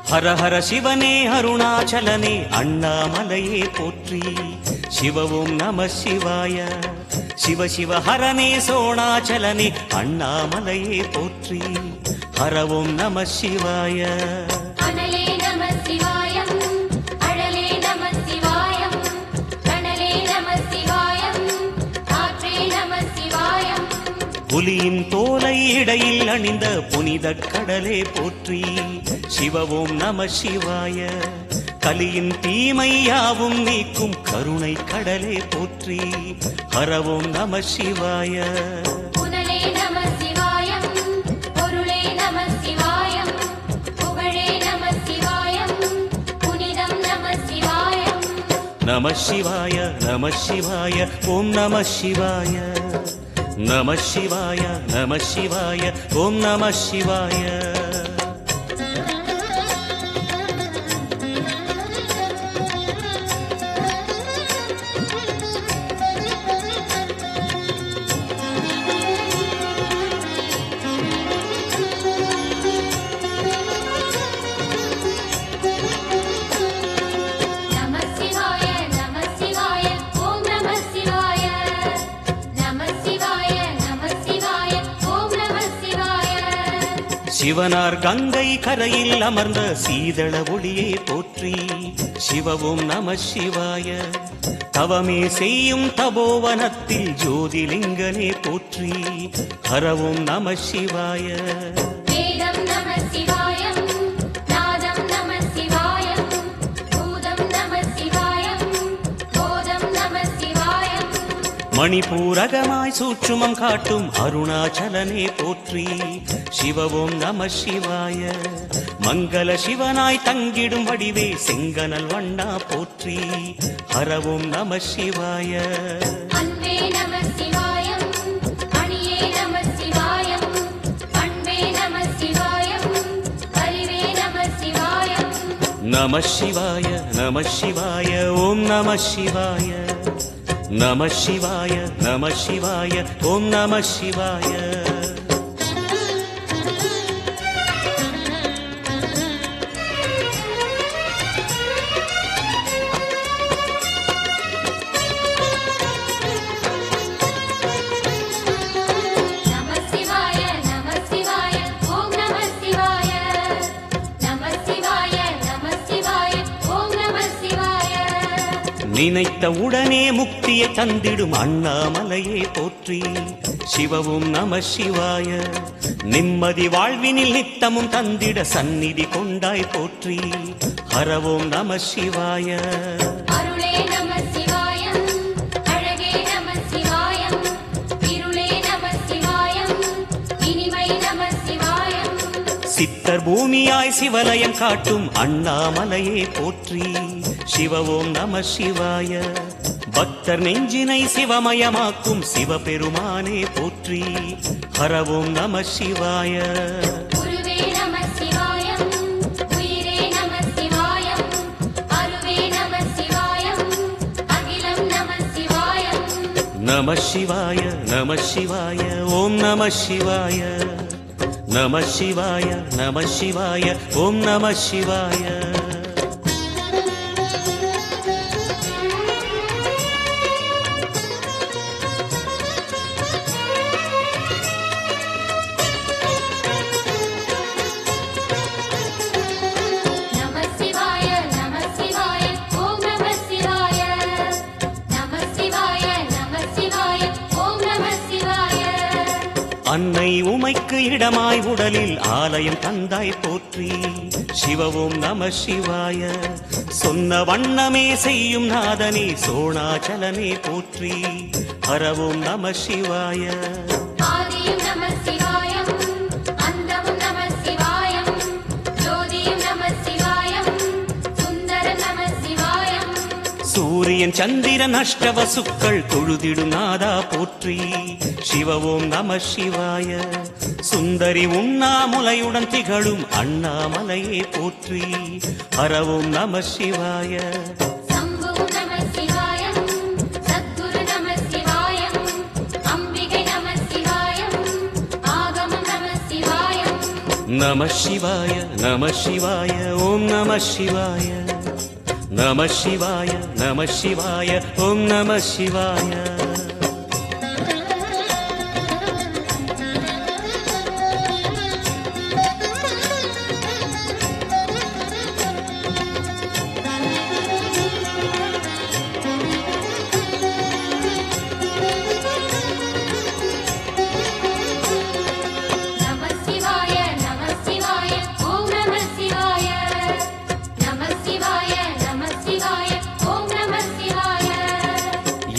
ஹர ஹர சிவனே அருணாச்சலனே அண்ணாமலையே போற்றி. சிவ ஓம் நம சிவாய. சிவ சிவ ஹரனே சோணாச்சலனே அண்ணாமலையே போற்றி. ஹர ஓம் நம சிவாய. புலியின் தோலை இடையில் அணிந்த புனித கடலே போற்றி. சிவ ஓம் நம சிவாய. கலியின் தீமை யாவும் நீக்கும் கருணை கடலே போற்றி. ஹர ஓம் நம சிவாய. நம சிவாய நம சிவாய ஓம் நம சிவாய. நம சிவாய நம சிவாய ஓம் நம சிவாய. சிவனார் கங்கை கரையில் அமர்ந்த சீதள ஒளியே போற்றி. சிவ ஓம் நம சிவாய. தவமே செய்யும் தபோவனத்தில் ஜோதிலிங்கனே போற்றி. ஹர ஓம் நம சிவாய. மணிபூரகமாய் சூட்சுமம் காட்டும் அருணாச்சலனே போற்றி. சிவ ஓம் நம சிவாய. மங்கள சிவனாய் தங்கிடும் வடிவே செங்கனல் வண்ணா போற்றி. ஹர ஓம் நம சிவாய. நம சிவாய நம சிவாய ஓம் நம சிவாய. நம சிவாய நம சிவாய ஓம் நம சிவாய. நினைத்த உடனே முக்தியை தந்திடும் அண்ணாமலையே போற்றி. சிவ ஓம் நம சிவாய. நிம்மதி வாழ்வினில் நித்தமும் தந்திட சந்நிதி கொண்டாய் போற்றி. ஹர ஓம் நம சிவாய. சித்தர் பூமியாய் சிவலயம் காட்டும் அண்ணாமலையே போற்றி. சிவ ஓம் நம சிவாய. பக்தர் நெஞ்சினை சிவமயமாக்கும் சிவபெருமானே போற்றி. ஹர ஓம் நம சிவாய. நம சிவாய நம சிவாய ஓம் நம சிவாய. நம சிவாய நம சிவாய ஓம் நம சிவாய. அன்னை உமைக்கு இடமாய் உடலில் ஆலயம் தந்தாய் போற்றி. சிவ ஓம் நம சிவாய. சொன்ன வண்ணமே செய்யும் நாதனே சோணாச்சலனே போற்றி. ஹர ஓம் நம சிவாய. சூரியன் சந்திரன் அஷ்டவசுக்கள் தொழுதிடும் நாதா போற்றி. சிவ ஓம் நம சிவாய. சுந்தரி உண்ணாமுலையுடன் திகழும் அண்ணாமலையே போற்றி. ஹர ஓம் நம சிவாய. நம சிவாய நம சிவாய ஓம் நம சிவாய நம சிவாய நம சிவாய ஓம் நம சிவாய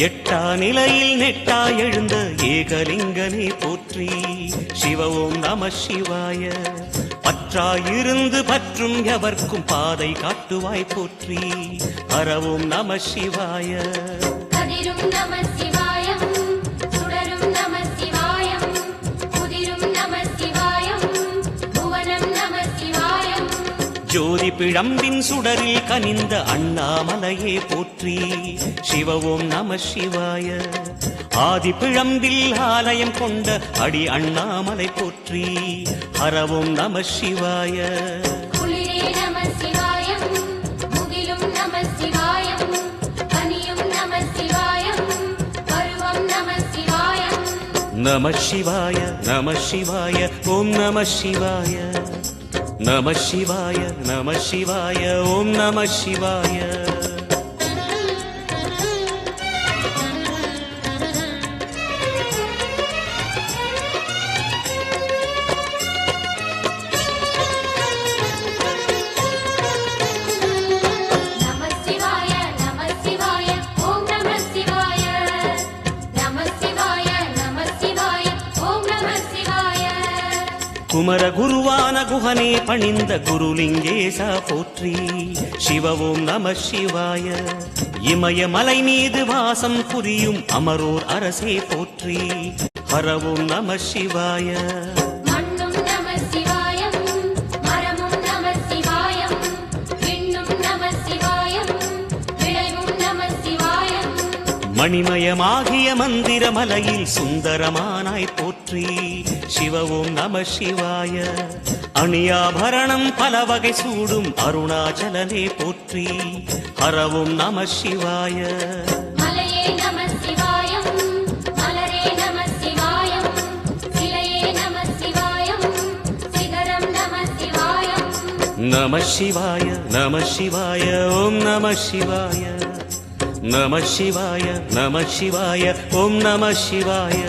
எட்டா நிலையில் நெட்டா எழுந்த ஏகலிங்கனே போற்றி சிவ ஓம் நம சிவாய பற்றாயிருந்து பற்றும் எவர்க்கும் பாதை காட்டுவாய் போற்றி ஹர ஓம் நம சிவாய கதிரும் நம சிவாயம் சுடரும் நம சிவாயம் புதிரும் நம சிவாயம் புவனம் நம சிவாயம் ஜோதி பிழம்பின் சுடரில் கனிந்த அண்ணாமலையே போற்றி சிவ ஓம் நம சிவாய ஆதி பிழம்பில் ஆலயம் கொண்ட அடி அண்ணாமலை போற்றி ஹர ஓம் நம சிவாய குளிரே நம சிவாயம் முகிலும் நம சிவாயம் கனியும் நம சிவாயம் பருவம் நம சிவாயம் நம சிவாய நம சிவாய ஓம் நம சிவாய நம சிவாய நம சிவாய ஓம் நம சிவாய குமர குருவான குஹனே பணிந்த குருலிங்கேசா போற்றி சிவ ஓம் நம சிவாய இமயமலை மீது வாசம் புரியும் அமரோர் அரசே போற்றி ஹர ஓம் நம சிவாய மண்ணும் நம சிவாயம் மரமும் நம சிவாயம் விண்ணும் நம சிவாயம் விளைவும் நம சிவாயம் மணிமயமாகிய மந்திரமலையில் சுந்தரமானாய் போற்றி சிவ ஓம் நம சிவாய அணியாபரணம் பல வகை சூடும் அருணாச்சலனே போற்றி ஹர ஓம் நம சிவாய மலையே நம சிவாயம் மலரே நம சிவாயம் சிலையே நம சிவாயம் சிகரம் நம சிவாயம் நம சிவாய நம சிவாய ஓம் நம சிவாய நம சிவாய நம சிவாய ஓம் நம சிவாய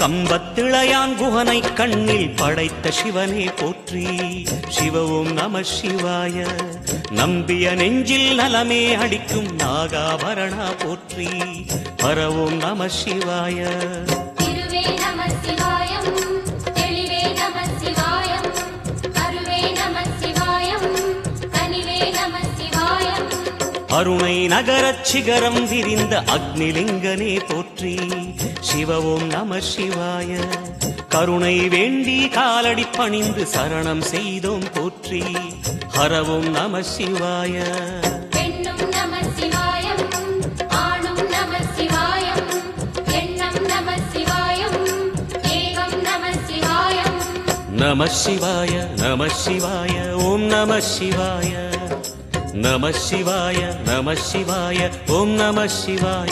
கம்பத்திளையான் குஹனை கண்ணில் படைத்த சிவனே போற்றி சிவ ஓம் நம சிவாய நம்பிய நெஞ்சில் நலமே அடிக்கும் நாகாபரணா போற்றி ஹர ஓம் நம சிவாய திருவே நம சிவாயம் தெளிவே நம சிவாயம் கருவே நம சிவாயம் கனிவே நம சிவாயம் அருணை நகரச் சிகரம் விரிந்த அக்னிலிங்கனே போற்றி சிவ ஓம் நம சிவாய கருணை வேண்டி காலடி பணிந்து சரணம் செய்தோம் போற்றி ஹர ஓம் நம சிவாய பெண்ணும் நம சிவாயம் ஆணும் நம சிவாயம் எண்ணம் நம சிவாயம் ஏகம் நம சிவாயம் நம சிவாய நம சிவாய ஓம் நம சிவாய நம சிவாய நம சிவாய ஓம் நம சிவாய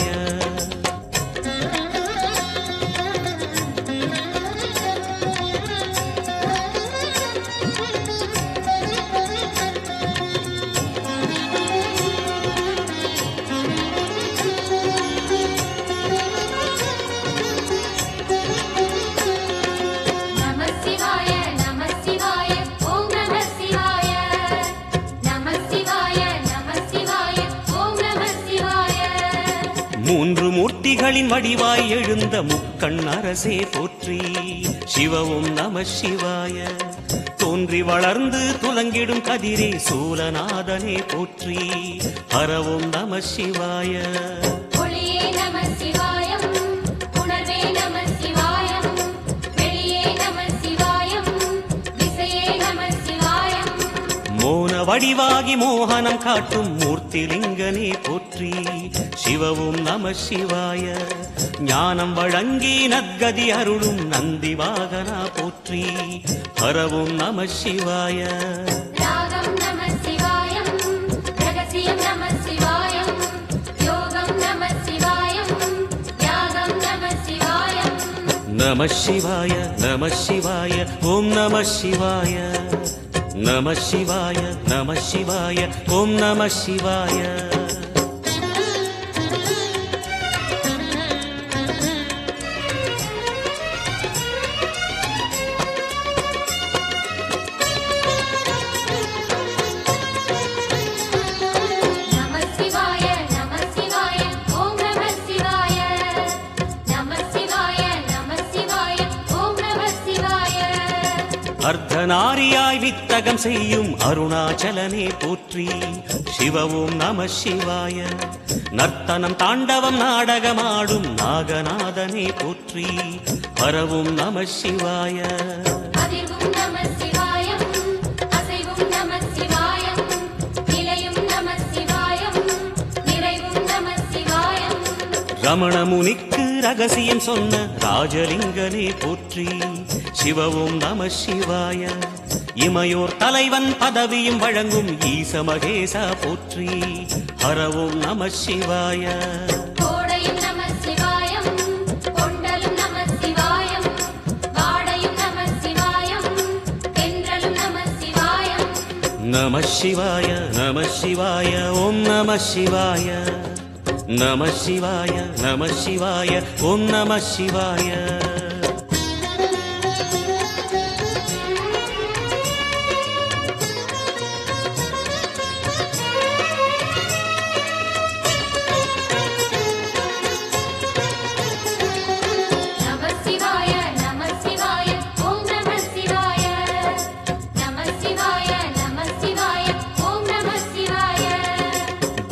மூன்று மூர்த்திகளின் வடிவாய் எழுந்த முக்கண் அரசே போற்றி. சிவவும் நம சிவாய. தோன்றி வளர்ந்து துலங்கிடும் கதிரே சூலநாதனே போற்றி. ஹரவும் நம சிவாய. ஒளியே நம சிவாயம், உணர்வே நம சிவாயம், வெளியே நம சிவாயம், திசையே நம சிவாயம். மோன வடிவாகி மோகனம் காட்டும் மூர்த்திலிங்கனே போற்றி. சிவவும் நம சிவாய. ஞானம் வழங்கி நற்கதி அருளும் நந்தி வாகனா போற்றி. ஹரவும் நம சிவாய. ராகம் நம சிவாயம், ரகசியம் நம சிவாயம், யோகம் நம சிவாயம், யாகம் நம சிவாயம். நம சிவாய நம சிவாய ஓம் நம சிவாய. நம சிவாய நம சிவாய ஓம் நம சிவாய. நம சிவாய நம சிவாய ஓம் நம சிவாய. நம சிவாய நம சிவாய ஓம் நம சிவாய. அர்த்தநாரியாய் வித்தகம் செய்யும் அருணாச்சலனே போற்றி. சிவவும் நம சிவாய. நர்த்தனம் தாண்டவம் நாடகமாடும் நாகநாதனே போற்றி. ஹரவும் நம சிவாய. அதிர்வும் நம சிவாயம், அசைவும் நம சிவாயம், நிலையும் நம சிவாயம், நிறைவும் நம சிவாயம். ரமண முனிக்கு ரகசியம் சொன்ன ராஜலிங்கனே போற்றி. சிவவும் நம சிவாய. இமையோர் தலைவன் பதவியும் வழங்கும் ஈச மகேசா போற்றி. ஹரவும் நம சிவாய. கோடையும் நம சிவாயம், கொண்டலும் நம சிவாயம், வாடையும் நம சிவாயம், தென்றலும் நம சிவாயம். நம சிவாய நம சிவாய ஓம் நம சிவாய. நம சிவாய நம சிவாய ஓம் நம சிவாய. நம சிவாய நம சிவாய ஓம் நம சிவாய. நம சிவாய நம சிவாய ஓம் நம சிவாய.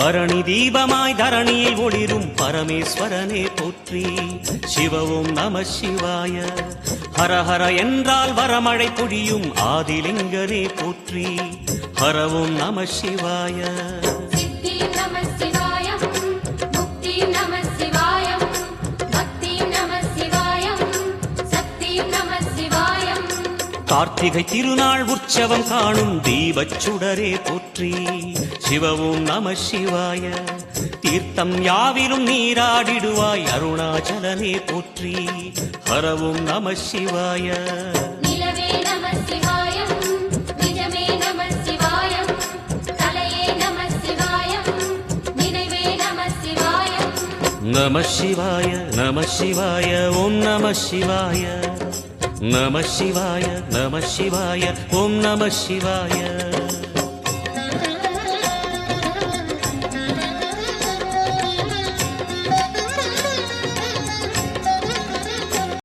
பரணி தீபமாய் தரணியில் ஒளிரும் பரமேஸ்வரனே போற்றி. சிவவும் நம சிவாய. ஹர ஹர என்றால் வரமழை பொழியும் ஆதிலிங்கனே போற்றி. ஹரவும் நம சிவாய. சித்தியும் நம சிவாயம், முக்தியும் நம சிவாயம், பக்தியும் நம சிவாயம், சக்தியும் நம சிவாயம். கார்த்திகை திருநாள் உற்சவம் காணும் தீபச் சுடரே போற்றி. சிவவும் நம சிவாய. தீர்த்தம் யாவிலும் நீராடிடுவாய் அருணாச்சலனே போற்றி. ஹரவும் நம சிவாய. நிலவே நம சிவாயம், நிஜமே நம சிவாயம், கலையே நம சிவாயம், நினைவே நம சிவாயம். நம சிவாய நம சிவாய ஓம் நம சிவாய. நம சிவாய நம சிவாய ஓம் நம சிவாய.